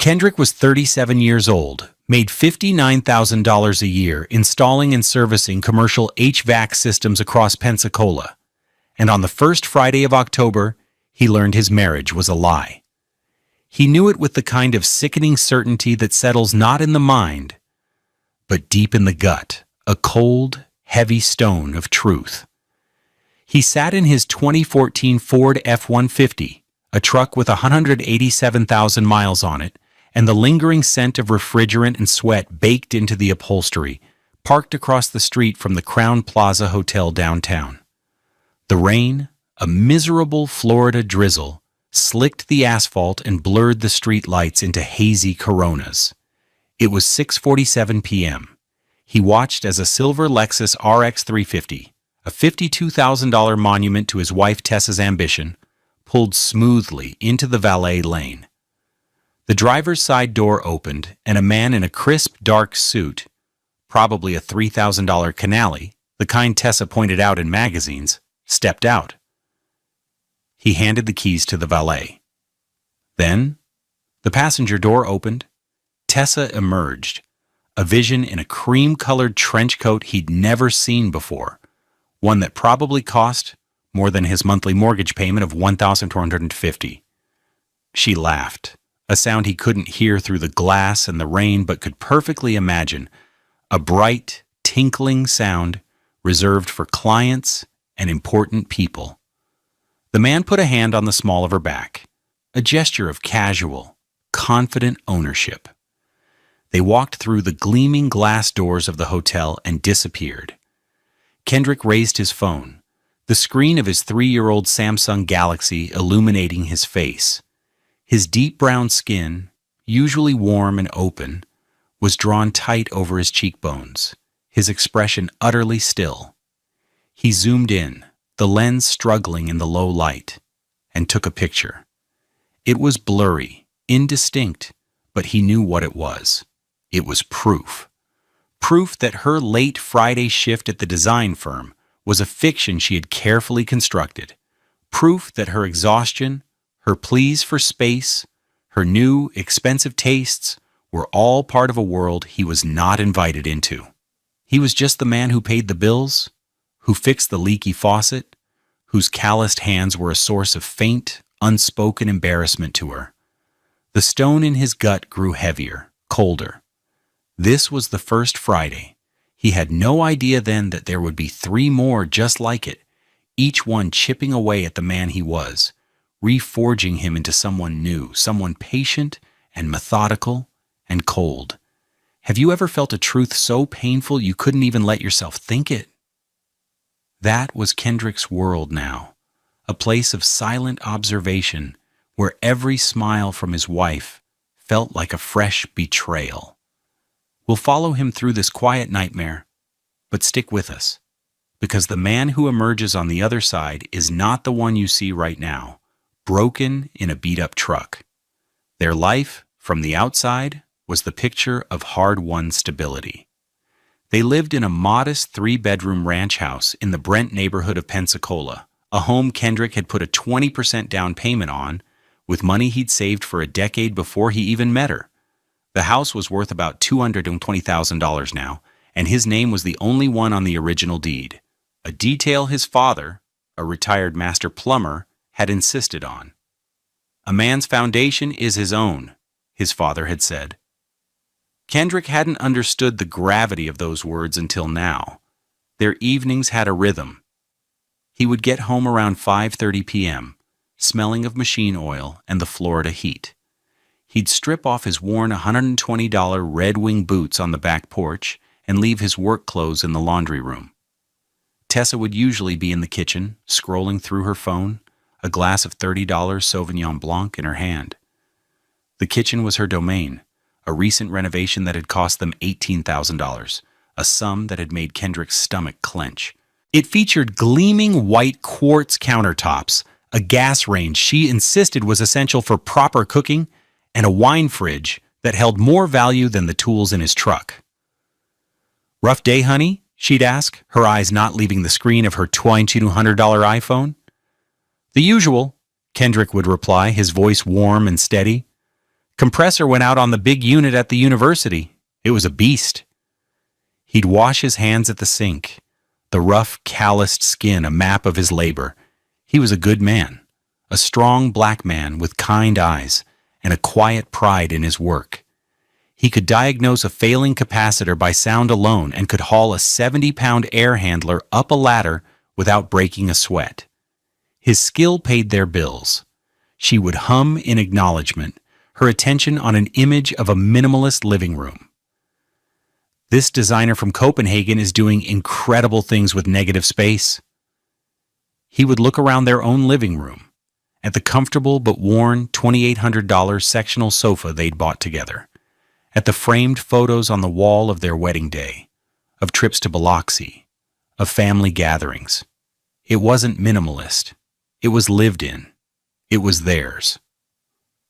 Kendrick was 37 years old, made $59,000 a year installing and servicing commercial HVAC systems across Pensacola, and on the first Friday of October, he learned his marriage was a lie. He knew it with the kind of sickening certainty that settles not in the mind, but deep in the gut, a cold, heavy stone of truth. He sat in his 2014 Ford F-150, a truck with 187,000 miles on it, and the lingering scent of refrigerant and sweat baked into the upholstery, parked across the street from the Crown Plaza Hotel downtown. The rain, a miserable Florida drizzle, slicked the asphalt and blurred the street lights into hazy coronas. It was 6:47 p.m. He watched as a silver Lexus RX 350, a $52,000 monument to his wife Tessa's ambition, pulled smoothly into the valet lane. The driver's side door opened, and a man in a crisp, dark suit, probably a $3,000 Canali, the kind Tessa pointed out in magazines, stepped out. He handed the keys to the valet. Then, the passenger door opened. Tessa emerged, a vision in a cream-colored trench coat he'd never seen before, one that probably cost more than his monthly mortgage payment of $1,450. She laughed, a sound he couldn't hear through the glass and the rain but could perfectly imagine, a bright, tinkling sound reserved for clients and important people. The man put a hand on the small of her back, a gesture of casual, confident ownership. They walked through the gleaming glass doors of the hotel and disappeared. Kendrick raised his phone, the screen of his 3-year-old Samsung Galaxy illuminating his face. His deep brown skin, usually warm and open, was drawn tight over his cheekbones, his expression utterly still. He zoomed in, the lens struggling in the low light, and took a picture. It was blurry, indistinct, but he knew what it was. It was proof. Proof that her late Friday shift at the design firm was a fiction she had carefully constructed. Proof that her exhaustion, her pleas for space, her new, expensive tastes were all part of a world he was not invited into. He was just the man who paid the bills, who fixed the leaky faucet, whose calloused hands were a source of faint, unspoken embarrassment to her. The stone in his gut grew heavier, colder. This was the first Friday. He had no idea then that there would be 3 more just like it, each one chipping away at the man he was, reforging him into someone new, someone patient and methodical and cold. Have you ever felt a truth so painful you couldn't even let yourself think it? That was Kendrick's world now, a place of silent observation where every smile from his wife felt like a fresh betrayal. We'll follow him through this quiet nightmare, but stick with us, because the man who emerges on the other side is not the one you see right now, broken in a beat-up truck. Their life, from the outside, was the picture of hard-won stability. They lived in a modest 3-bedroom ranch house in the Brent neighborhood of Pensacola, a home Kendrick had put a 20% down payment on, with money he'd saved for a decade before he even met her. The house was worth about $220,000 now, and his name was the only one on the original deed, a detail his father, a retired master plumber, had insisted on. "A man's foundation is his own," his father had said. Kendrick hadn't understood the gravity of those words until now. Their evenings had a rhythm. He would get home around 5:30 p.m., smelling of machine oil and the Florida heat. He'd strip off his worn $120 Red Wing boots on the back porch and leave his work clothes in the laundry room. Tessa would usually be in the kitchen, scrolling through her phone, a glass of $30 Sauvignon Blanc in her hand. The kitchen was her domain, a recent renovation that had cost them $18,000, a sum that had made Kendrick's stomach clench. It featured gleaming white quartz countertops, a gas range she insisted was essential for proper cooking, and a wine fridge that held more value than the tools in his truck. "Rough day, honey?" she'd ask, her eyes not leaving the screen of her $2,200 iPhone. "The usual," Kendrick would reply, his voice warm and steady. Compressor went out on the big unit at the university. It was a beast. He'd wash his hands at the sink, the rough, calloused skin a map of his labor. He was a good man, a strong black man with kind eyes and a quiet pride in his work. He could diagnose a failing capacitor by sound alone and could haul a 70-pound air handler up a ladder without breaking a sweat. His skill paid their bills. She would hum in acknowledgement, her attention on an image of a minimalist living room. This designer from Copenhagen is doing incredible things with negative space. He would look around their own living room, at the comfortable but worn $2,800 sectional sofa they'd bought together, at the framed photos on the wall of their wedding day, of trips to Biloxi, of family gatherings. It wasn't minimalist. It was lived in. It was theirs.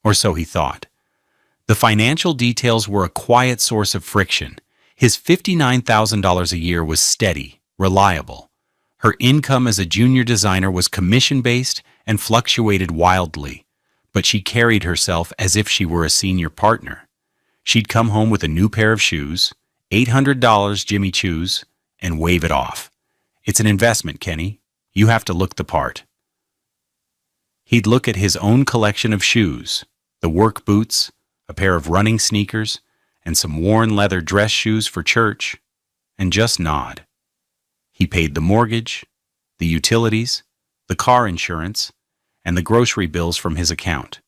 Or so he thought. The financial details were a quiet source of friction. His $59,000 a year was steady, reliable. Her income as a junior designer was commission-based and fluctuated wildly, but she carried herself as if she were a senior partner. She'd come home with a new pair of shoes, $800 Jimmy Choos, and wave it off. It's an investment, Kenny. You have to look the part. He'd look at his own collection of shoes, the work boots, a pair of running sneakers, and some worn leather dress shoes for church, and just nod. He paid the mortgage, the utilities, the car insurance, and the grocery bills from his account.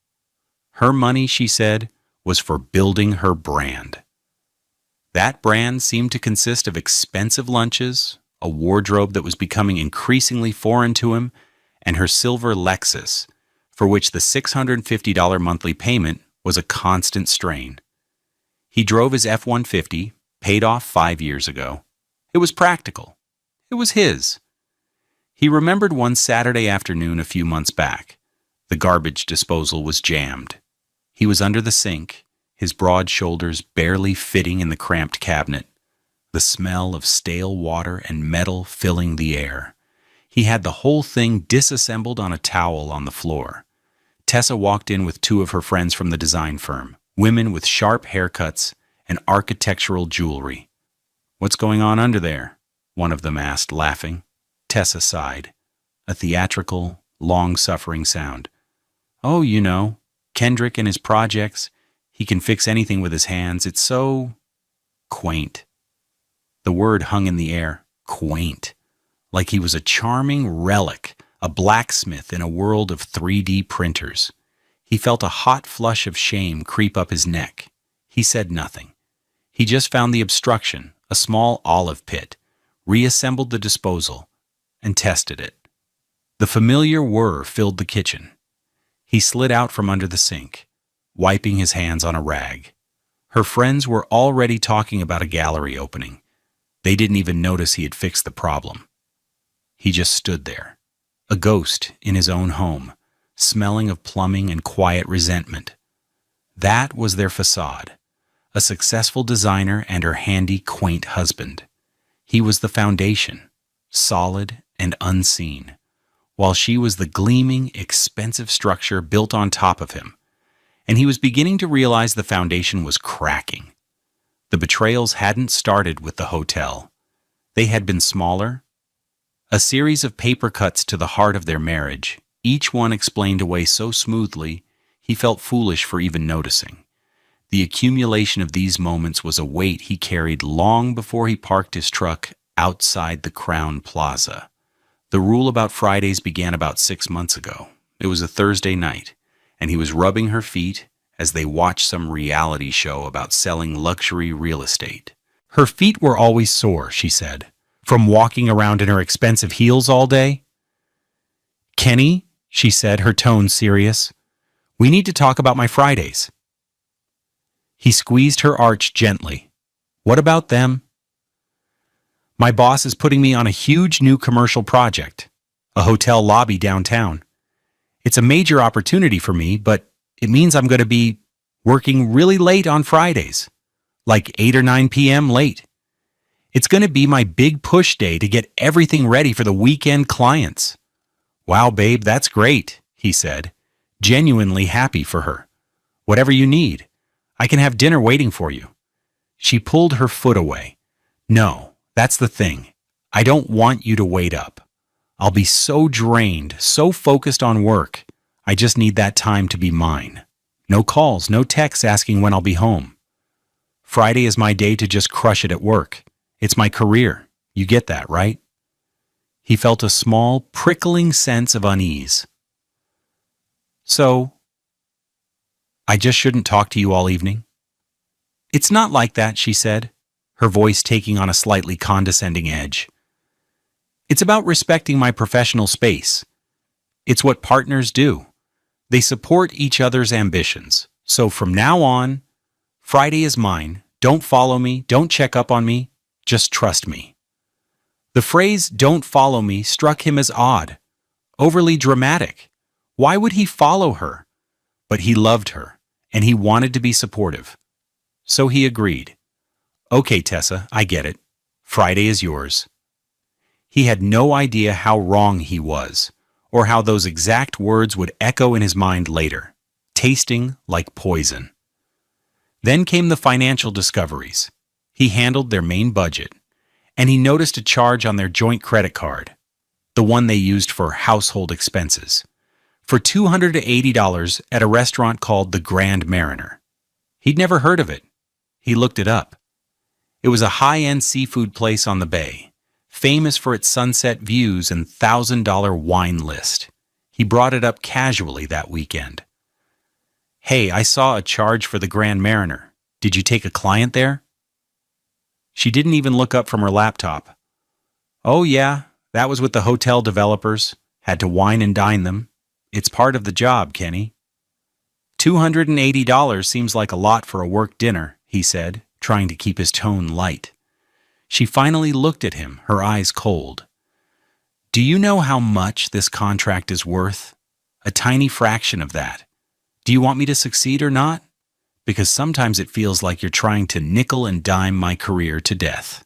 Her money, she said, was for building her brand. That brand seemed to consist of expensive lunches, a wardrobe that was becoming increasingly foreign to him, and her silver Lexus, for which the $650 monthly payment was a constant strain. He drove his F-150, paid off 5 years ago. It was practical. It was his. He remembered one Saturday afternoon a few months back. The garbage disposal was jammed. He was under the sink, his broad shoulders barely fitting in the cramped cabinet, the smell of stale water and metal filling the air. He had the whole thing disassembled on a towel on the floor. Tessa walked in with 2 of her friends from the design firm, women with sharp haircuts and architectural jewelry. "What's going on under there?" one of them asked, laughing. Tessa sighed, a theatrical, long-suffering sound. "Oh, you know, Kendrick and his projects. He can fix anything with his hands. It's so quaint." The word hung in the air, quaint, like he was a charming relic, a blacksmith in a world of 3D printers. He felt a hot flush of shame creep up his neck. He said nothing. He just found the obstruction, a small olive pit, reassembled the disposal, and tested it. The familiar whir filled the kitchen. He slid out from under the sink, wiping his hands on a rag. Her friends were already talking about a gallery opening. They didn't even notice he had fixed the problem. He just stood there, a ghost in his own home, smelling of plumbing and quiet resentment. That was their facade, a successful designer and her handy, quaint husband. He was the foundation, solid and unseen, while she was the gleaming, expensive structure built on top of him. And he was beginning to realize the foundation was cracking. The betrayals hadn't started with the hotel. They had been smaller. A series of paper cuts to the heart of their marriage, each one explained away so smoothly, he felt foolish for even noticing. The accumulation of these moments was a weight he carried long before he parked his truck outside the Crown Plaza. The rule about Fridays began about 6 months ago. It was a Thursday night, and he was rubbing her feet as they watched some reality show about selling luxury real estate. Her feet were always sore, she said, from walking around in her expensive heels all day. "Kenny," she said, her tone serious, "we need to talk about my Fridays." He squeezed her arch gently. "What about them?" "My boss is putting me on a huge new commercial project, a hotel lobby downtown. It's a major opportunity for me, but it means I'm going to be working really late on Fridays, like 8 or 9 p.m. late. It's going to be my big push day to get everything ready for the weekend clients." "Wow, babe, that's great," he said, genuinely happy for her. "Whatever you need. I can have dinner waiting for you." She pulled her foot away. "No, that's the thing. I don't want you to wait up. I'll be so drained, so focused on work. I just need that time to be mine. No calls, no texts asking when I'll be home. Friday is my day to just crush it at work. It's my career. You get that, right?" He felt a small, prickling sense of unease. "So, I just shouldn't talk to you all evening?" "It's not like that," she said, her voice taking on a slightly condescending edge. "It's about respecting my professional space. It's what partners do. They support each other's ambitions. So from now on, Friday is mine. Don't follow me, don't check up on me, just trust me." The phrase "don't follow me" struck him as odd, overly dramatic. Why would he follow her? But he loved her, and he wanted to be supportive. So he agreed. "Okay, Tessa, I get it. Friday is yours." He had no idea how wrong he was, or how those exact words would echo in his mind later, tasting like poison. Then came the financial discoveries. He handled their main budget, and he noticed a charge on their joint credit card, the one they used for household expenses, for $280 at a restaurant called the Grand Mariner. He'd never heard of it. He looked it up. It was a high-end seafood place on the bay, famous for its sunset views and $1,000 wine list. He brought it up casually that weekend. "Hey, I saw a charge for the Grand Mariner. Did you take a client there?" She didn't even look up from her laptop. "Oh yeah, that was with the hotel developers. Had to wine and dine them. It's part of the job, Kenny." $280 seems like a lot for a work dinner, he said, trying to keep his tone light. She finally looked at him, her eyes cold. "Do you know how much this contract is worth? A tiny fraction of that. Do you want me to succeed or not? Because sometimes it feels like you're trying to nickel and dime my career to death."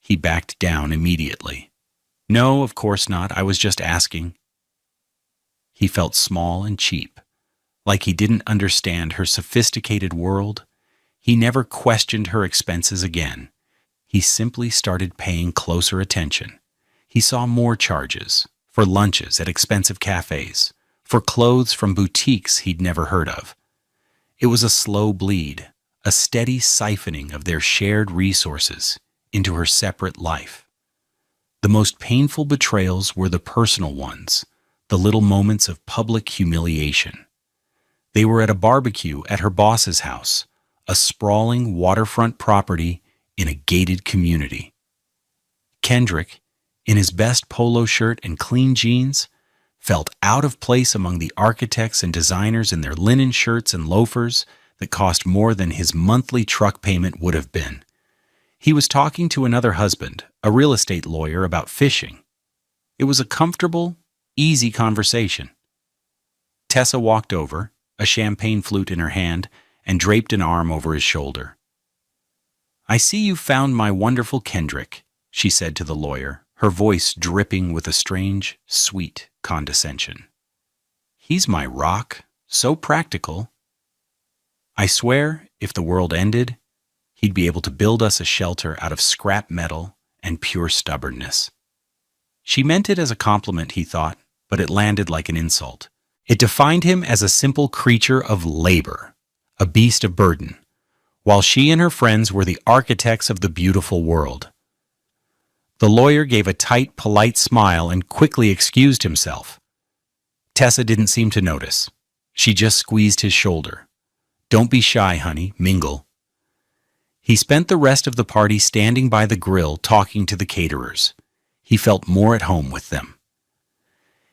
He backed down immediately. "No, of course not. I was just asking." He felt small and cheap, like he didn't understand her sophisticated world. He never questioned her expenses again. He simply started paying closer attention. He saw more charges, for lunches at expensive cafes, for clothes from boutiques he'd never heard of. It was a slow bleed, a steady siphoning of their shared resources into her separate life. The most painful betrayals were the personal ones, the little moments of public humiliation. They were at a barbecue at her boss's house, a sprawling waterfront property in a gated community. Kendrick, in his best polo shirt and clean jeans, felt out of place among the architects and designers in their linen shirts and loafers that cost more than his monthly truck payment would have been. He was talking to another husband, a real estate lawyer, about fishing. It was a comfortable, easy conversation. Tessa walked over, a champagne flute in her hand, and draped an arm over his shoulder. "I see you found my wonderful Kendrick," she said to the lawyer, her voice dripping with a strange, sweet condescension. "He's my rock, so practical. I swear, if the world ended, he'd be able to build us a shelter out of scrap metal and pure stubbornness." She meant it as a compliment, he thought, but it landed like an insult. It defined him as a simple creature of labor, a beast of burden, while she and her friends were the architects of the beautiful world. The lawyer gave a tight, polite smile and quickly excused himself. Tessa didn't seem to notice. She just squeezed his shoulder. "Don't be shy, honey, mingle." He spent the rest of the party standing by the grill talking to the caterers. He felt more at home with them.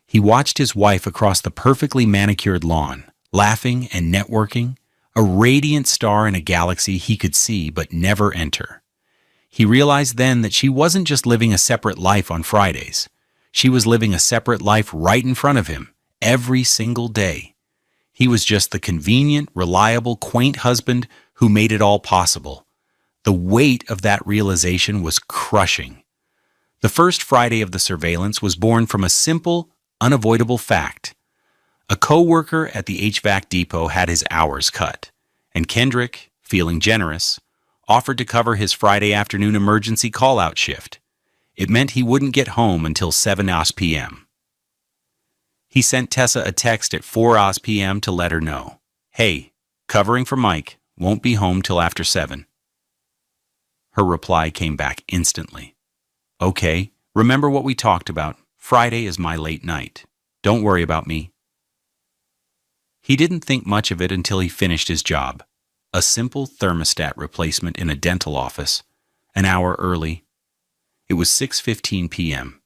He watched his wife across the perfectly manicured lawn, laughing and networking, a radiant star in a galaxy he could see but never enter. He realized then that she wasn't just living a separate life on Fridays. She was living a separate life right in front of him, every single day. He was just the convenient, reliable, quaint husband who made it all possible. The weight of that realization was crushing. The first Friday of the surveillance was born from a simple, unavoidable fact. A co-worker at the HVAC depot had his hours cut, And Kendrick, feeling generous, offered to cover his Friday afternoon emergency call-out shift. It meant he wouldn't get home until 7 p.m. He sent Tessa a text at 4 p.m. to let her know, "Hey, covering for Mike, won't be home till after 7. Her reply came back instantly. "Okay, remember what we talked about. Friday is my late night. Don't worry about me." He didn't think much of it until he finished his job. A simple thermostat replacement in a dental office, an hour early. It was 6:15 p.m.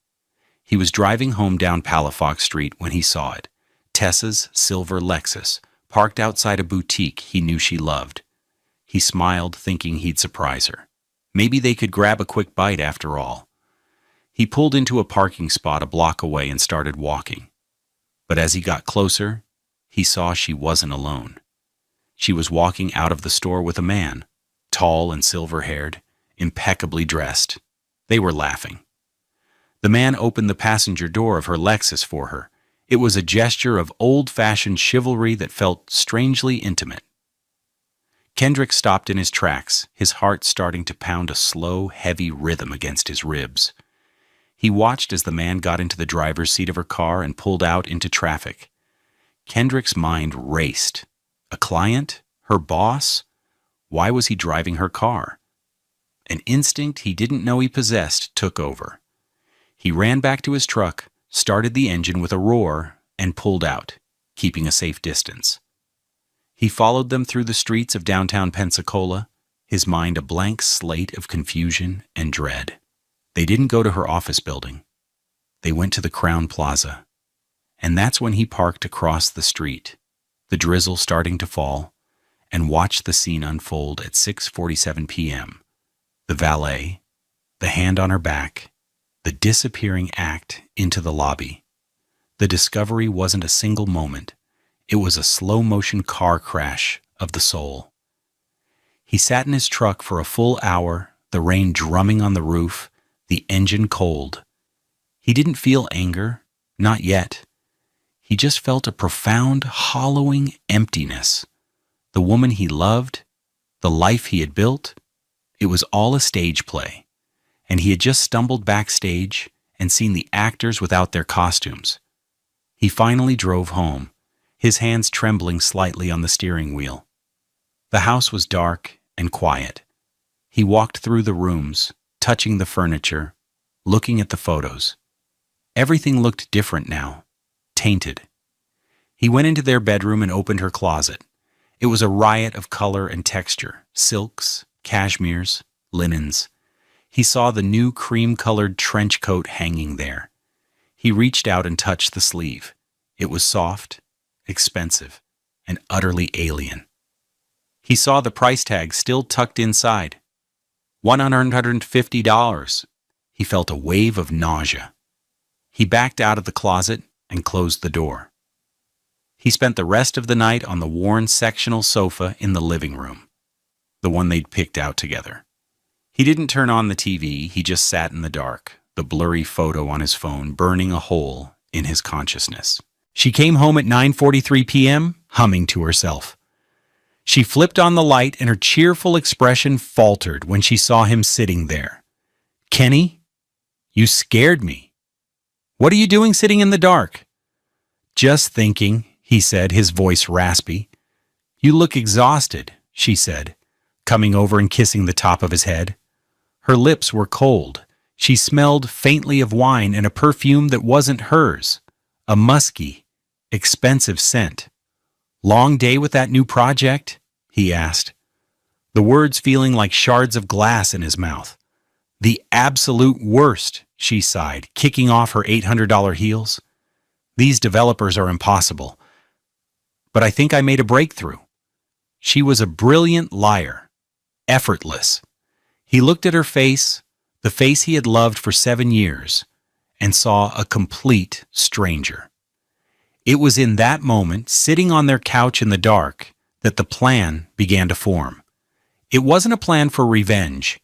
He was driving home down Palafox Street when he saw it. Tessa's silver Lexus, parked outside a boutique he knew she loved. He smiled, thinking he'd surprise her. Maybe they could grab a quick bite after all. He pulled into a parking spot a block away and started walking. But as he got closer, he saw she wasn't alone. She was walking out of the store with a man, tall and silver-haired, impeccably dressed. They were laughing. The man opened the passenger door of her Lexus for her. It was a gesture of old-fashioned chivalry that felt strangely intimate. Kendrick stopped in his tracks, his heart starting to pound a slow, heavy rhythm against his ribs. He watched as the man got into the driver's seat of her car and pulled out into traffic. Kendrick's mind raced. A client? Her boss? Why was he driving her car? An instinct he didn't know he possessed took over. He ran back to his truck, started the engine with a roar, and pulled out, keeping a safe distance. He followed them through the streets of downtown Pensacola, his mind a blank slate of confusion and dread. They didn't go to her office building. They went to the Crown Plaza. And that's when he parked across the street, the drizzle starting to fall, and watched the scene unfold at 6:47 p.m. The valet, the hand on her back, the disappearing act into the lobby. The discovery wasn't a single moment. It was a slow-motion car crash of the soul. He sat in his truck for a full hour, the rain drumming on the roof, the engine cold. He didn't feel anger, not yet. He just felt a profound, hollowing emptiness. The woman he loved, the life he had built, it was all a stage play. And he had just stumbled backstage and seen the actors without their costumes. He finally drove home, his hands trembling slightly on the steering wheel. The house was dark and quiet. He walked through the rooms, touching the furniture, looking at the photos. Everything looked different now, tainted. He went into their bedroom and opened her closet. It was a riot of color and texture, silks, cashmeres, linens. He saw the new cream-colored trench coat hanging there. He reached out and touched the sleeve. It was soft, expensive, and utterly alien. He saw the price tag still tucked inside. $150. He felt a wave of nausea. He backed out of the closet and closed the door. He spent the rest of the night on the worn sectional sofa in the living room, the one they'd picked out together. He didn't turn on the TV, he just sat in the dark, the blurry photo on his phone burning a hole in his consciousness. She came home at 9:43 p.m., humming to herself. She flipped on the light and her cheerful expression faltered when she saw him sitting there. "Kenny, you scared me. What are you doing sitting in the dark?" "Just thinking," he said, his voice raspy. "You look exhausted," she said, coming over and kissing the top of his head. Her lips were cold. She smelled faintly of wine and a perfume that wasn't hers, a musky, expensive scent. "Long day with that new project?" he asked, the words feeling like shards of glass in his mouth. "The absolute worst," she sighed, kicking off her $800 heels. "These developers are impossible. But I think I made a breakthrough." She was a brilliant liar, effortless. He looked at her face, the face he had loved for 7 years, and saw a complete stranger. It was in that moment, sitting on their couch in the dark, that the plan began to form. It wasn't a plan for revenge.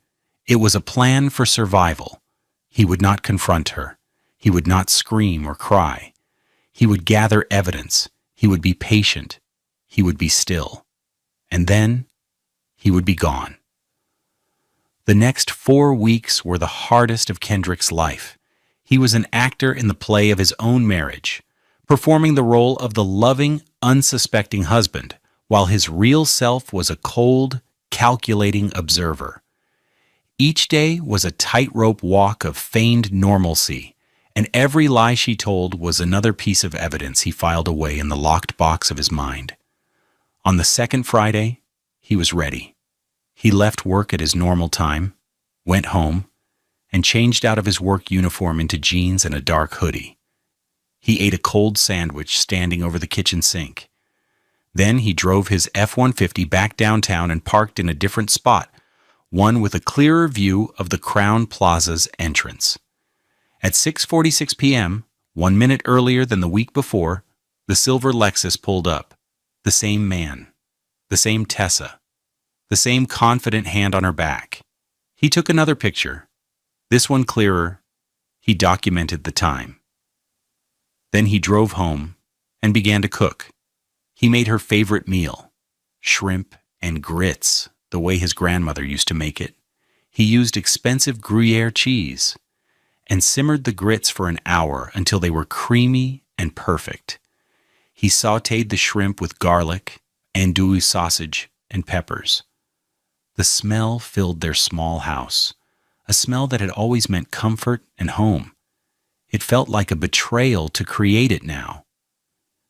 It was a plan for survival. He would not confront her. He would not scream or cry. He would gather evidence. He would be patient. He would be still. and then he would be gone. The next 4 weeks were the hardest of Kendrick's life. He was an actor in the play of his own marriage, performing the role of the loving, unsuspecting husband, while his real self was a cold, calculating observer. Each day was a tightrope walk of feigned normalcy, and every lie she told was another piece of evidence he filed away in the locked box of his mind. On the second Friday, he was ready. He left work at his normal time, went home, and changed out of his work uniform into jeans and a dark hoodie. He ate a cold sandwich standing over the kitchen sink. Then he drove his F-150 back downtown and parked in a different spot, one with a clearer view of the Crowne Plaza's entrance. At 6:46 p.m., 1 minute earlier than the week before, the silver Lexus pulled up. The same man, the same Tessa, the same confident hand on her back. He took another picture, this one clearer. He documented the time. Then he drove home and began to cook. He made her favorite meal, shrimp and grits, the way his grandmother used to make it. He used expensive Gruyere cheese and simmered the grits for an hour until they were creamy and perfect. He sautéed the shrimp with garlic, andouille sausage, and peppers. The smell filled their small house, a smell that had always meant comfort and home. It felt like a betrayal to create it now.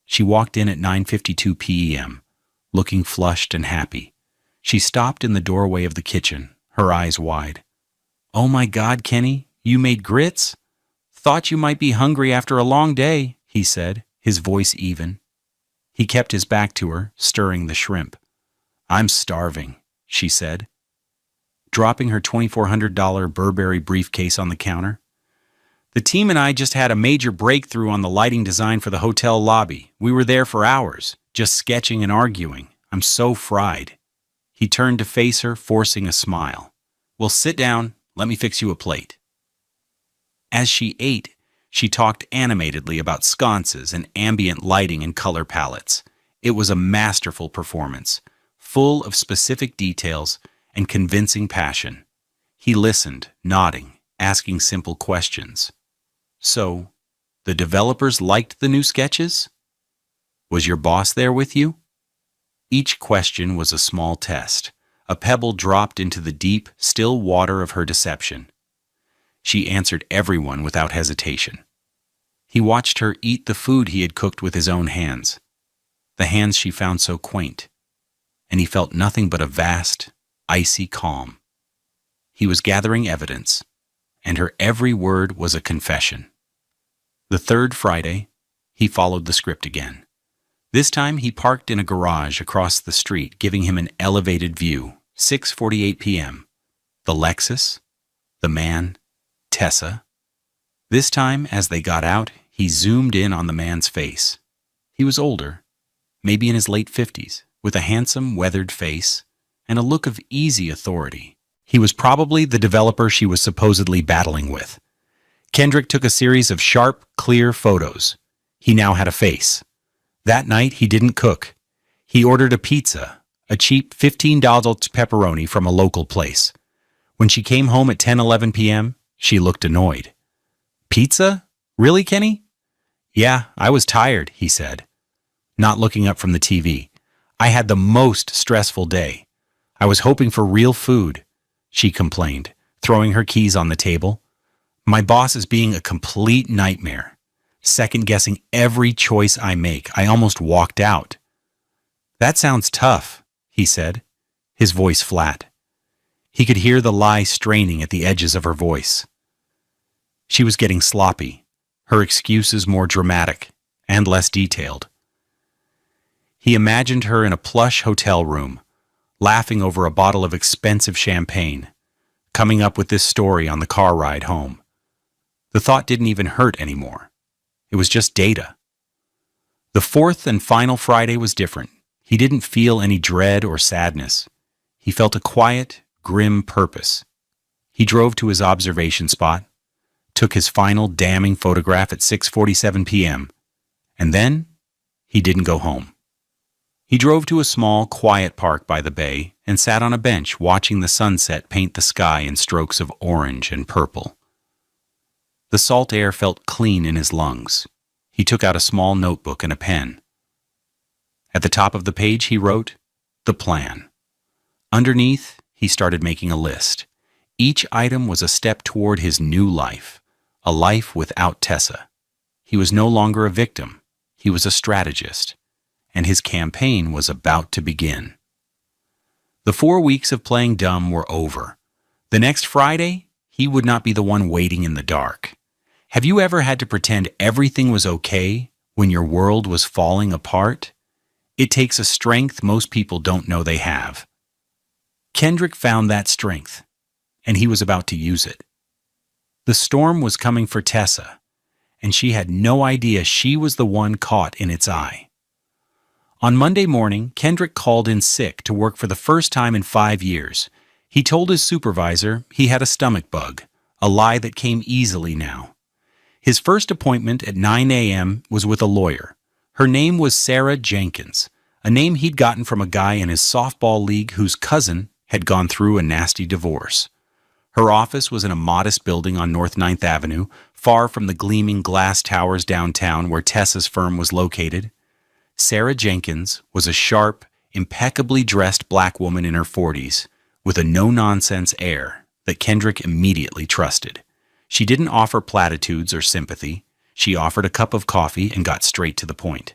She walked in at 9:52 p.m., looking flushed and happy. She stopped in the doorway of the kitchen, her eyes wide. "Oh my God, Kenny, you made grits? Thought you might be hungry after a long day," he said, his voice even. He kept his back to her, stirring the shrimp. "I'm starving," she said, dropping her $2,400 Burberry briefcase on the counter. "The team and I just had a major breakthrough on the lighting design for the hotel lobby. We were there for hours, just sketching and arguing. I'm so fried." He turned to face her, forcing a smile. "Well, sit down. Let me fix you a plate." As she ate, she talked animatedly about sconces and ambient lighting and color palettes. It was a masterful performance, full of specific details and convincing passion. He listened, nodding, asking simple questions. "So, the developers liked the new sketches? Was your boss there with you?" Each question was a small test, a pebble dropped into the deep, still water of her deception. She answered everyone without hesitation. He watched her eat the food he had cooked with his own hands, the hands she found so quaint, and he felt nothing but a vast, icy calm. He was gathering evidence, and her every word was a confession. The third Friday, he followed the script again. This time he parked in a garage across the street, giving him an elevated view. 6:48 p.m. The Lexus, the man, Tessa. This time, as they got out, he zoomed in on the man's face. He was older, maybe in his late 50s, with a handsome, weathered face and a look of easy authority. He was probably the developer she was supposedly battling with. Kendrick took a series of sharp, clear photos. He now had a face. That night, he didn't cook. He ordered a pizza, a cheap $15 pepperoni from a local place. When she came home at 10:11 p.m., she looked annoyed. "Pizza? Really, Kenny?" "Yeah, I was tired," he said, not looking up from the TV. "I had the most stressful day. I was hoping for real food," she complained, throwing her keys on the table. "My boss is being a complete nightmare, second-guessing every choice I make. I almost walked out." "That sounds tough," he said, his voice flat. He could hear the lie straining at the edges of her voice. She was getting sloppy, her excuses more dramatic and less detailed. He imagined her in a plush hotel room, laughing over a bottle of expensive champagne, coming up with this story on the car ride home. The thought didn't even hurt anymore. It was just data. The fourth and final Friday was different. He didn't feel any dread or sadness. He felt a quiet, grim purpose. He drove to his observation spot, took his final damning photograph at 6:47 p.m., and then he didn't go home. He drove to a small, quiet park by the bay and sat on a bench watching the sunset paint the sky in strokes of orange and purple. The salt air felt clean in his lungs. He took out a small notebook and a pen. At the top of the page he wrote, "The plan." Underneath, he started making a list. Each item was a step toward his new life, a life without Tessa. He was no longer a victim. He was a strategist, and his campaign was about to begin. The 4 weeks of playing dumb were over. The next Friday, he would not be the one waiting in the dark. Have you ever had to pretend everything was okay when your world was falling apart? It takes a strength most people don't know they have. Kendrick found that strength, and he was about to use it. The storm was coming for Tessa, and she had no idea she was the one caught in its eye. On Monday morning, Kendrick called in sick to work for the first time in 5 years. He told his supervisor he had a stomach bug, a lie that came easily now. His first appointment at 9 a.m. was with a lawyer. Her name was Sarah Jenkins, a name he'd gotten from a guy in his softball league whose cousin had gone through a nasty divorce. Her office was in a modest building on North 9th Avenue, far from the gleaming glass towers downtown where Tessa's firm was located. Sarah Jenkins was a sharp, impeccably dressed black woman in her 40s, with a no-nonsense air that Kendrick immediately trusted. She didn't offer platitudes or sympathy. She offered a cup of coffee and got straight to the point.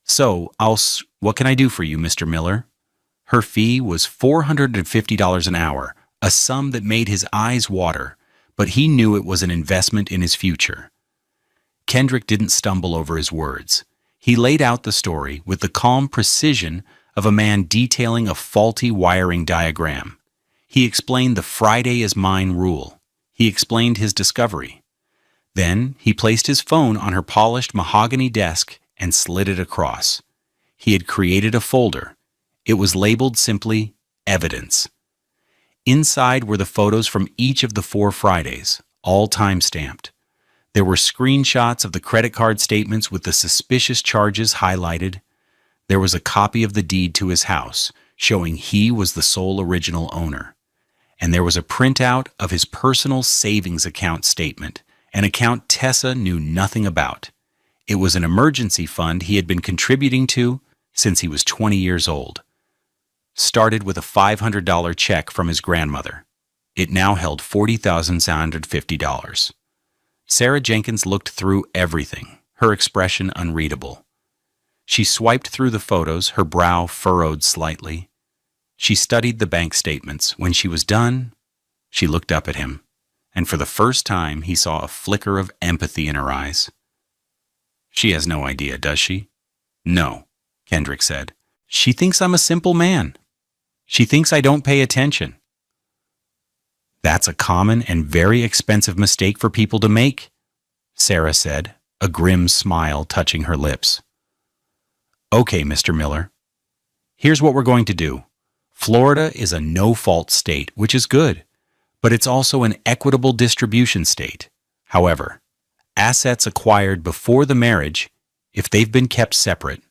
"So, what can I do for you, Mr. Miller?" Her fee was $450 an hour, a sum that made his eyes water, but he knew it was an investment in his future. Kendrick didn't stumble over his words. He laid out the story with the calm precision of a man detailing a faulty wiring diagram. He explained the Friday is mine rule. He explained his discovery. Then he placed his phone on her polished mahogany desk and slid it across. He had created a folder. It was labeled simply Evidence. Inside were the photos from each of the 4 Fridays, all time-stamped. There were screenshots of the credit card statements with the suspicious charges highlighted. There was a copy of the deed to his house, showing he was the sole original owner. And there was a printout of his personal savings account statement, an account Tessa knew nothing about. It was an emergency fund he had been contributing to since he was 20 years old. Started with a $500 check from his grandmother. It now held $40,750. Sarah Jenkins looked through everything, her expression unreadable. She swiped through the photos, her brow furrowed slightly. She studied the bank statements. When she was done, she looked up at him, and for the first time he saw a flicker of empathy in her eyes. "She has no idea, does she?" "No," Kendrick said. "She thinks I'm a simple man. She thinks I don't pay attention." "That's a common and very expensive mistake for people to make," Sarah said, a grim smile touching her lips. "Okay, Mr. Miller. Here's what we're going to do. Florida is a no-fault state, which is good, but it's also an equitable distribution state. However, assets acquired before the marriage, if they've been kept separate,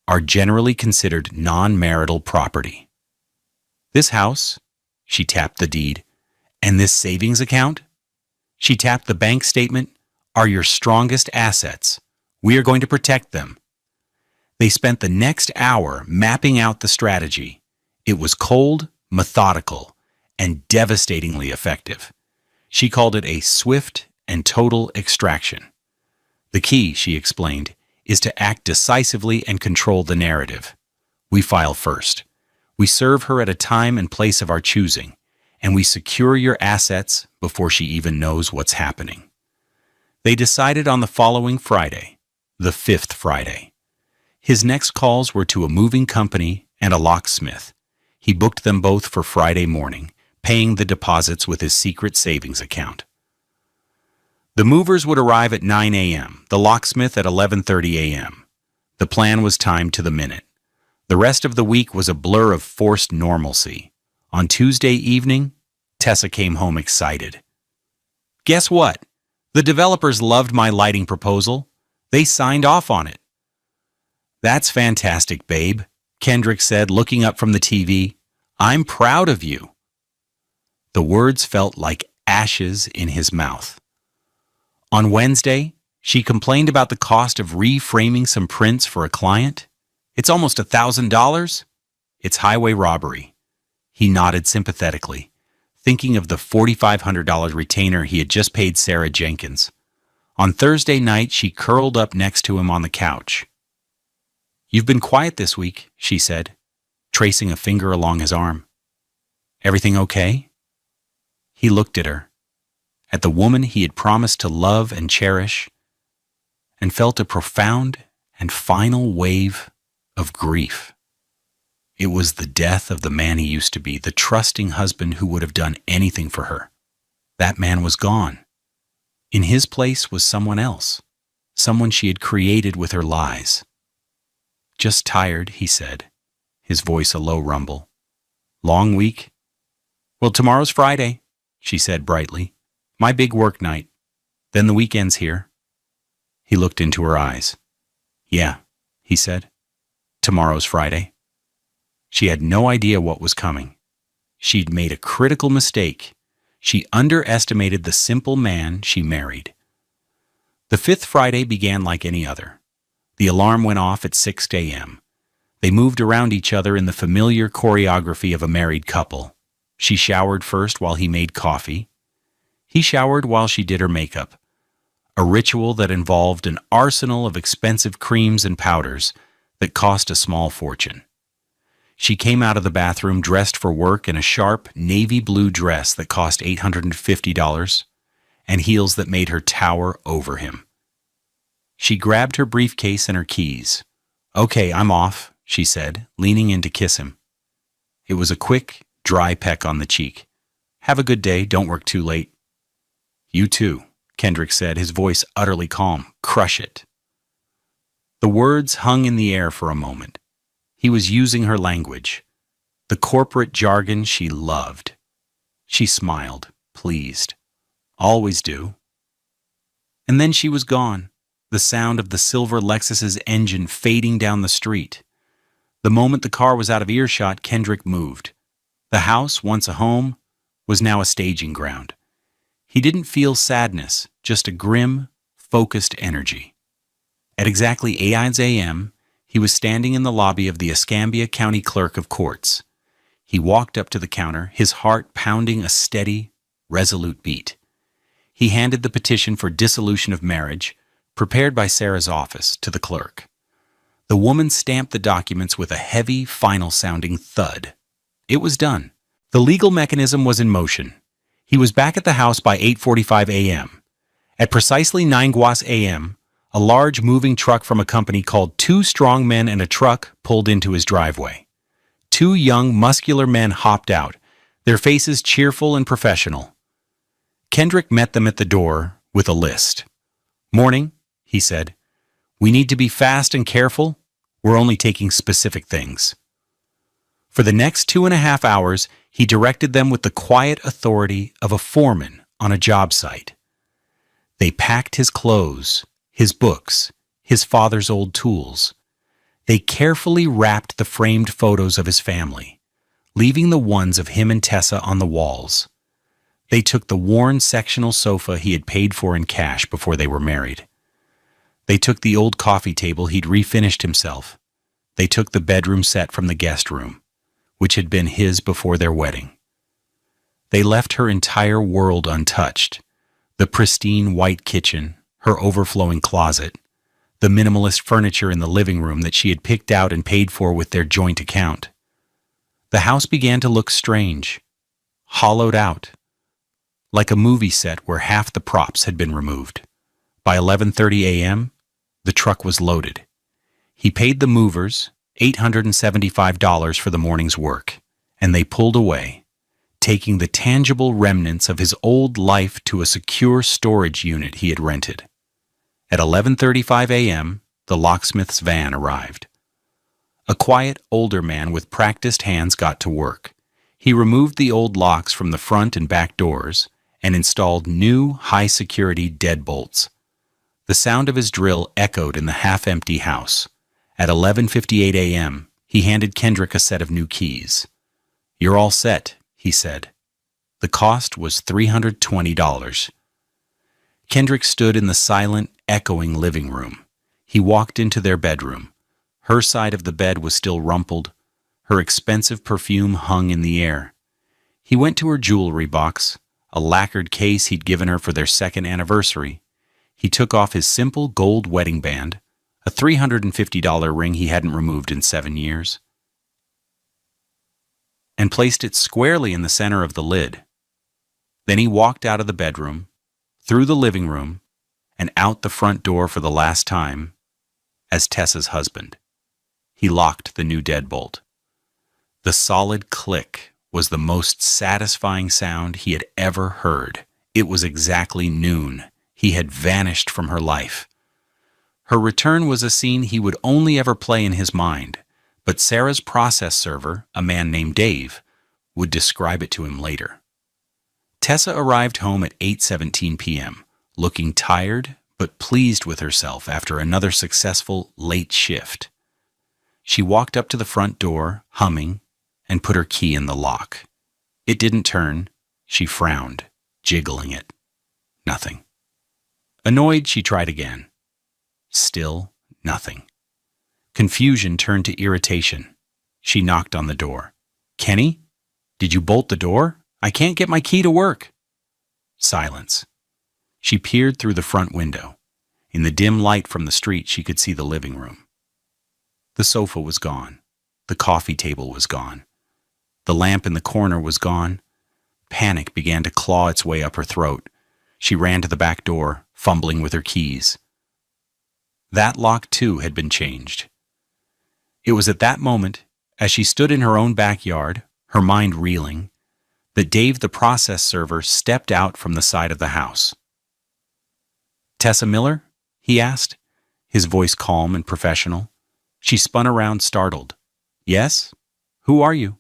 are generally considered non-marital property. This house," she tapped the deed, "and this savings account," she tapped the bank statement, "are your strongest assets. We are going to protect them." They spent the next hour mapping out the strategy. It was cold, methodical, and devastatingly effective. She called it a swift and total extraction. "The key," she explained, "is to act decisively and control the narrative. We file first. We serve her at a time and place of our choosing, and we secure your assets before she even knows what's happening." They decided on the following Friday, the 5th Friday. His next calls were to a moving company and a locksmith. He booked them both for Friday morning, paying the deposits with his secret savings account. The movers would arrive at 9 a.m., the locksmith at 11:30 a.m. The plan was timed to the minute. The rest of the week was a blur of forced normalcy. On Tuesday evening, Tessa came home excited. "Guess what? The developers loved my lighting proposal. They signed off on it." "That's fantastic, babe," Kendrick said, looking up from the TV. "I'm proud of you." The words felt like ashes in his mouth. On Wednesday, she complained about the cost of reframing some prints for a client. "It's almost $1,000. It's highway robbery." He nodded sympathetically, thinking of the $4,500 retainer he had just paid Sarah Jenkins. On Thursday night, she curled up next to him on the couch. "You've been quiet this week," she said, tracing a finger along his arm. "Everything okay?" He looked at her, at the woman he had promised to love and cherish, and felt a profound and final wave of grief. It was the death of the man he used to be, the trusting husband who would have done anything for her. That man was gone. In his place was someone else, someone she had created with her lies. "Just tired," he said, his voice a low rumble. "Long week?" "Well, tomorrow's Friday," she said brightly. "My big work night. Then the weekend's here." He looked into her eyes. "Yeah," he said. "Tomorrow's Friday." She had no idea what was coming. She'd made a critical mistake. She underestimated the simple man she married. The fifth Friday began like any other. The alarm went off at 6 a.m. They moved around each other in the familiar choreography of a married couple. She showered first while he made coffee. He showered while she did her makeup. A ritual that involved an arsenal of expensive creams and powders that cost a small fortune. She came out of the bathroom dressed for work in a sharp navy blue dress that cost $850 and heels that made her tower over him. She grabbed her briefcase and her keys. "Okay, I'm off," she said, leaning in to kiss him. It was a quick, dry peck on the cheek. "Have a good day, don't work too late." "You too," Kendrick said, his voice utterly calm. "Crush it." The words hung in the air for a moment. He was using her language, the corporate jargon she loved. She smiled, pleased. "Always do." And then she was gone, the sound of the silver Lexus's engine fading down the street. The moment the car was out of earshot, Kendrick moved. The house, once a home, was now a staging ground. He didn't feel sadness, just a grim, focused energy. At exactly 8 a.m., he was standing in the lobby of the Escambia County Clerk of Courts. He walked up to the counter, his heart pounding a steady, resolute beat. He handed the petition for dissolution of marriage, prepared by Sarah's office, to the clerk. The woman stamped the documents with a heavy, final-sounding thud. It was done. The legal mechanism was in motion. He was back at the house by 8:45 a.m. At precisely 9 a.m., a large moving truck from a company called Two Strong Men and a Truck pulled into his driveway. Two young, muscular men hopped out, their faces cheerful and professional. Kendrick met them at the door with a list. "Morning," he said. "We need to be fast and careful. We're only taking specific things." For the next 2.5 hours, he directed them with the quiet authority of a foreman on a job site. They packed his clothes, his books, his father's old tools. They carefully wrapped the framed photos of his family, leaving the ones of him and Tessa on the walls. They took the worn sectional sofa he had paid for in cash before they were married. They took the old coffee table he'd refinished himself. They took the bedroom set from the guest room, which had been his before their wedding. They left her entire world untouched. The pristine white kitchen, her overflowing closet, the minimalist furniture in the living room that she had picked out and paid for with their joint account. The house began to look strange, hollowed out, like a movie set where half the props had been removed. By 11:30 a.m., the truck was loaded. He paid the movers $875 for the morning's work, and they pulled away, taking the tangible remnants of his old life to a secure storage unit he had rented. At 11:35 a.m., the locksmith's van arrived. A quiet, older man with practiced hands got to work. He removed the old locks from the front and back doors and installed new, high-security deadbolts. The sound of his drill echoed in the half-empty house, At 11:58 a.m., he handed Kendrick a set of new keys. "You're all set," he said. The cost was $320. Kendrick stood in the silent, echoing living room. He walked into their bedroom. Her side of the bed was still rumpled. Her expensive perfume hung in the air. He went to her jewelry box, a lacquered case he'd given her for their second anniversary. He took off his simple gold wedding band, a $350 ring he hadn't removed in 7 years, and placed it squarely in the center of the lid. Then he walked out of the bedroom, through the living room, and out the front door for the last time as Tessa's husband. He locked the new deadbolt. The solid click was the most satisfying sound he had ever heard. It was exactly noon. He had vanished from her life. Her return was a scene he would only ever play in his mind, but Sarah's process server, a man named Dave, would describe it to him later. Tessa arrived home at 8:17 p.m., looking tired but pleased with herself after another successful late shift. She walked up to the front door, humming, and put her key in the lock. It didn't turn. She frowned, jiggling it. Nothing. Annoyed, she tried again. Still nothing. Confusion turned to irritation. She knocked on the door. "Kenny? Did you bolt the door? I can't get my key to work." Silence. She peered through the front window. In the dim light from the street, she could see the living room. The sofa was gone. The coffee table was gone. The lamp in the corner was gone. Panic began to claw its way up her throat. She ran to the back door, fumbling with her keys. That lock, too, had been changed. It was at that moment, as she stood in her own backyard, her mind reeling, that Dave, the process server, stepped out from the side of the house. "Tessa Miller?" he asked, his voice calm and professional. She spun around, startled. "Yes? Who are you?"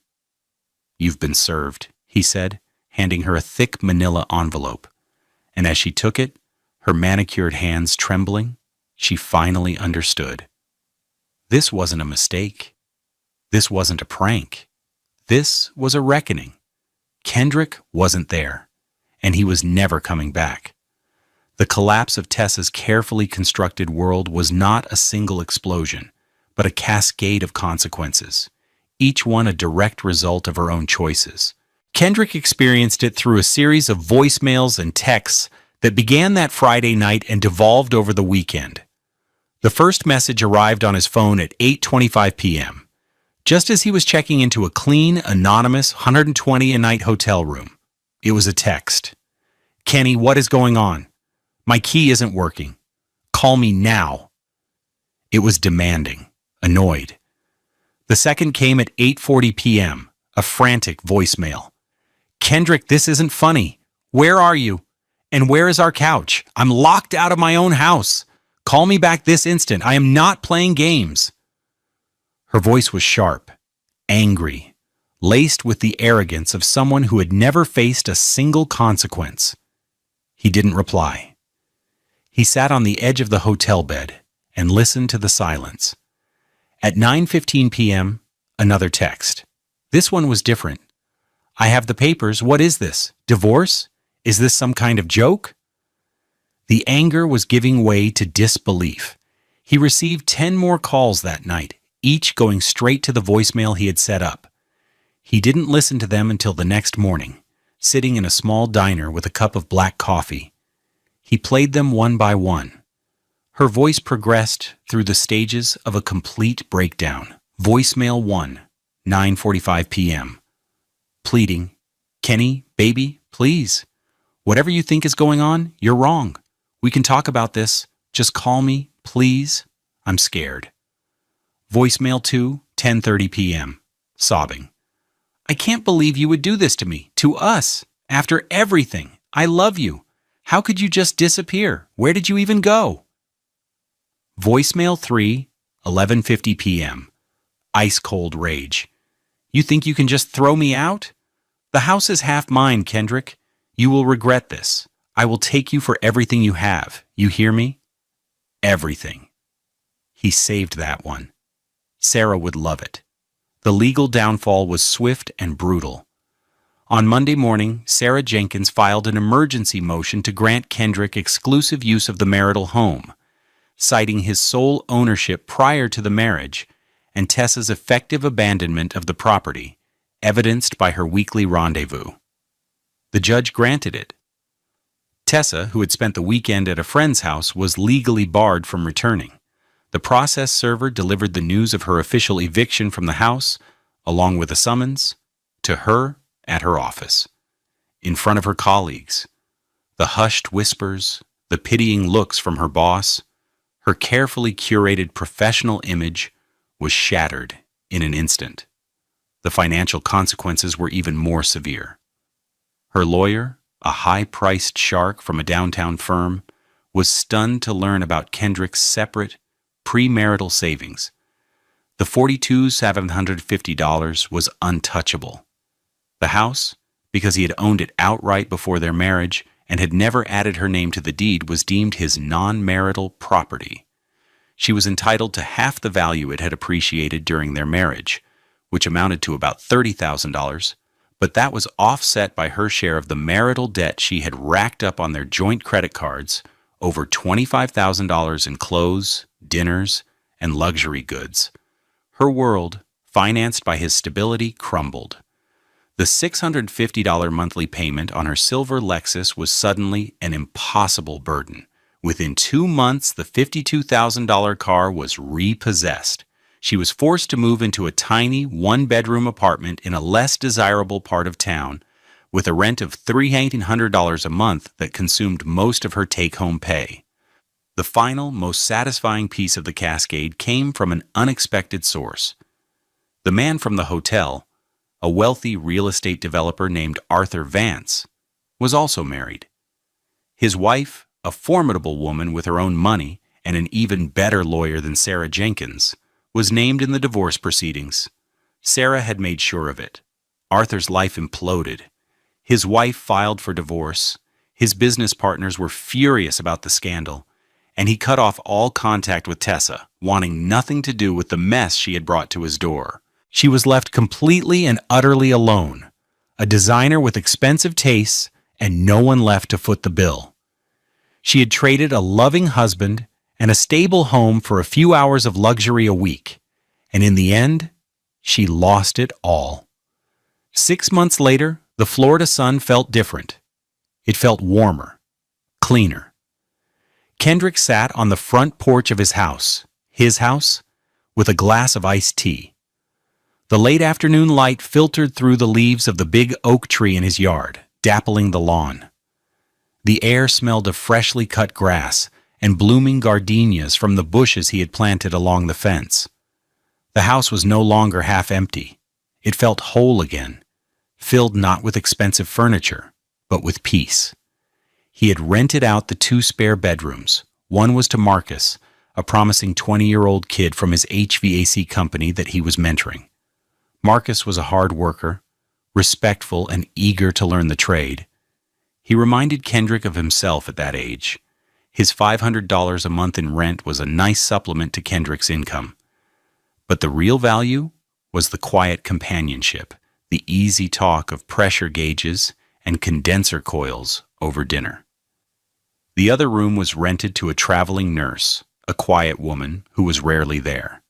"You've been served," he said, handing her a thick manila envelope. And as she took it, her manicured hands trembling, she finally understood. This wasn't a mistake. This wasn't a prank. This was a reckoning. Kendrick wasn't there, and he was never coming back. The collapse of Tessa's carefully constructed world was not a single explosion, but a cascade of consequences, each one a direct result of her own choices. Kendrick experienced it through a series of voicemails and texts that began that Friday night and devolved over the weekend. The first message arrived on his phone at 8:25 p.m., just as he was checking into a clean, anonymous 120-a-night hotel room. It was a text. "Kenny, what is going on? My key isn't working. Call me now." It was demanding, annoyed. The second came at 8:40 p.m., a frantic voicemail. "Kendrick, this isn't funny. Where are you? And where is our couch? I'm locked out of my own house. Call me back this instant. I am not playing games." Her voice was sharp, angry, laced with the arrogance of someone who had never faced a single consequence. He didn't reply. He sat on the edge of the hotel bed and listened to the silence. At 9:15 p.m., another text. This one was different. "I have the papers. What is this? Divorce? Is this some kind of joke?" The anger was giving way to disbelief. He received 10 more calls that night, each going straight to the voicemail he had set up. He didn't listen to them until the next morning, sitting in a small diner with a cup of black coffee. He played them one by one. Her voice progressed through the stages of a complete breakdown. Voicemail 1, 9:45 p.m. Pleading, "Kenny, baby, please. Whatever you think is going on, you're wrong. We can talk about this. Just call me, please. I'm scared." Voicemail 2, 10:30 p.m. Sobbing. "I can't believe you would do this to me, to us. After everything. I love you. How could you just disappear? Where did you even go?" Voicemail 3, 11:50 p.m. Ice-cold rage. "You think you can just throw me out? The house is half mine, Kendrick. You will regret this. I will take you for everything you have. You hear me? Everything." He saved that one. Sarah would love it. The legal downfall was swift and brutal. On Monday morning, Sarah Jenkins filed an emergency motion to grant Kendrick exclusive use of the marital home, citing his sole ownership prior to the marriage and Tessa's effective abandonment of the property, evidenced by her weekly rendezvous. The judge granted it. Tessa, who had spent the weekend at a friend's house, was legally barred from returning. The process server delivered the news of her official eviction from the house, along with a summons, to her at her office, in front of her colleagues. The hushed whispers, the pitying looks from her boss, her carefully curated professional image was shattered in an instant. The financial consequences were even more severe. Her lawyer, a high-priced shark from a downtown firm, was stunned to learn about Kendrick's separate, premarital savings. The $42,750 was untouchable. The house, because he had owned it outright before their marriage and had never added her name to the deed, was deemed his non-marital property. She was entitled to half the value it had appreciated during their marriage, which amounted to about $30,000, but that was offset by her share of the marital debt she had racked up on their joint credit cards, over $25,000 in clothes, dinners, and luxury goods. Her world, financed by his stability, crumbled. The $650 monthly payment on her silver Lexus was suddenly an impossible burden. Within 2 months, the $52,000 car was repossessed. She was forced to move into a tiny one-bedroom apartment in a less desirable part of town, with a rent of $300 a month that consumed most of her take-home pay. The final, most satisfying piece of the cascade came from an unexpected source. The man from the hotel, a wealthy real estate developer named Arthur Vance, was also married. His wife, a formidable woman with her own money and an even better lawyer than Sarah Jenkins, was named in the divorce proceedings. Sarah had made sure of it. Arthur's life imploded. His wife filed for divorce. His business partners were furious about the scandal, and he cut off all contact with Tessa, wanting nothing to do with the mess she had brought to his door. She was left completely and utterly alone, a designer with expensive tastes and no one left to foot the bill. She had traded a loving husband and a stable home for a few hours of luxury a week, and in the end, she lost it all. 6 months later, the Florida sun felt different. It felt warmer, cleaner. Kendrick sat on the front porch of his house, with a glass of iced tea. The late afternoon light filtered through the leaves of the big oak tree in his yard, dappling the lawn. The air smelled of freshly cut grass and blooming gardenias from the bushes he had planted along the fence. The house was no longer half empty. It felt whole again, filled not with expensive furniture, but with peace. He had rented out the 2 spare bedrooms. One was to Marcus, a promising 20-year-old kid from his HVAC company that he was mentoring. Marcus was a hard worker, respectful and eager to learn the trade. He reminded Kendrick of himself at that age. His $500 a month in rent was a nice supplement to Kendrick's income. But the real value was the quiet companionship, the easy talk of pressure gauges and condenser coils over dinner. The other room was rented to a traveling nurse, a quiet woman who was rarely there.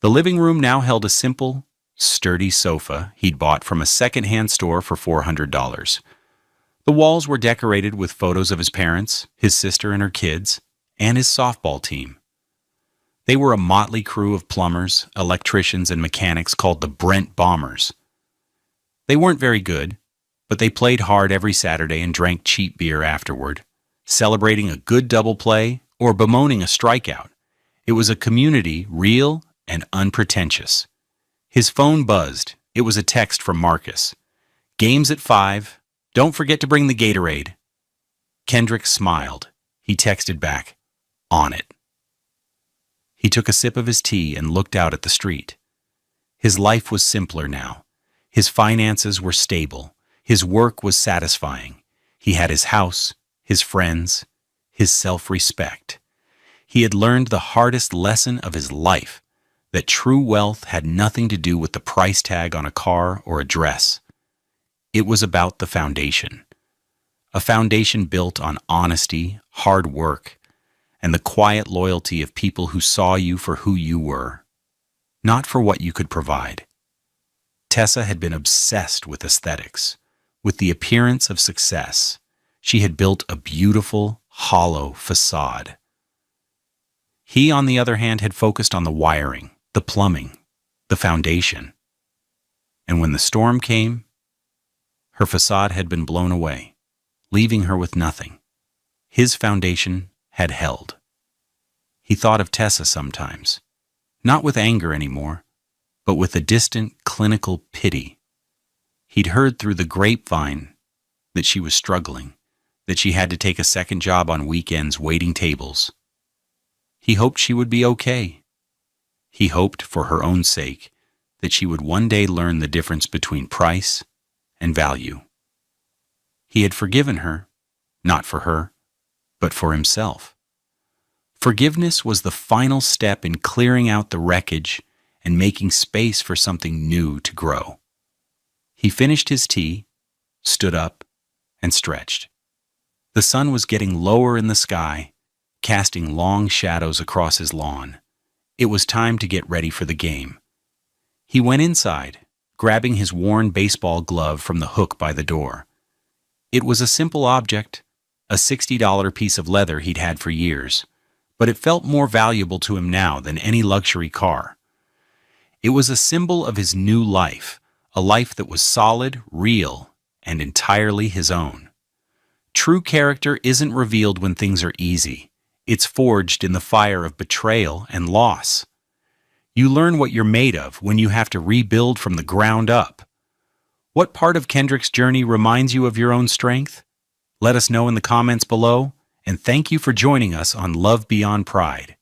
The living room now held a simple, sturdy sofa he'd bought from a second-hand store for $400. The walls were decorated with photos of his parents, his sister and her kids, and his softball team. They were a motley crew of plumbers, electricians, and mechanics called the Brent Bombers. They weren't very good, but they played hard every Saturday and drank cheap beer afterward, celebrating a good double play or bemoaning a strikeout. It was a community real and unpretentious. His phone buzzed. It was a text from Marcus. "Game's at 5. Don't forget to bring the Gatorade." Kendrick smiled. He texted back, "On it." He took a sip of his tea and looked out at the street. His life was simpler now. His finances were stable. His work was satisfying. He had his house, his friends, his self-respect. He had learned the hardest lesson of his life, that true wealth had nothing to do with the price tag on a car or a dress. It was about the foundation. A foundation built on honesty, hard work, and the quiet loyalty of people who saw you for who you were, not for what you could provide. Tessa had been obsessed with aesthetics, with the appearance of success. She had built a beautiful, hollow facade. He, on the other hand, had focused on the wiring, the plumbing, the foundation. And when the storm came, her facade had been blown away, leaving her with nothing. His foundation had held. He thought of Tessa sometimes, not with anger anymore, but with a distant, clinical pity. He'd heard through the grapevine that she was struggling, that she had to take a second job on weekends waiting tables. He hoped she would be okay. He hoped, for her own sake, that she would one day learn the difference between price and value. He had forgiven her, not for her, but for himself. Forgiveness was the final step in clearing out the wreckage and making space for something new to grow. He finished his tea, stood up, and stretched. The sun was getting lower in the sky, casting long shadows across his lawn. It was time to get ready for the game. He went inside, grabbing his worn baseball glove from the hook by the door. It was a simple object, a $60 piece of leather he'd had for years, but it felt more valuable to him now than any luxury car. It was a symbol of his new life, a life that was solid, real, and entirely his own. True character isn't revealed when things are easy. It's forged in the fire of betrayal and loss. You learn what you're made of when you have to rebuild from the ground up. What part of Kendrick's journey reminds you of your own strength? Let us know in the comments below, and thank you for joining us on Love Beyond Pride.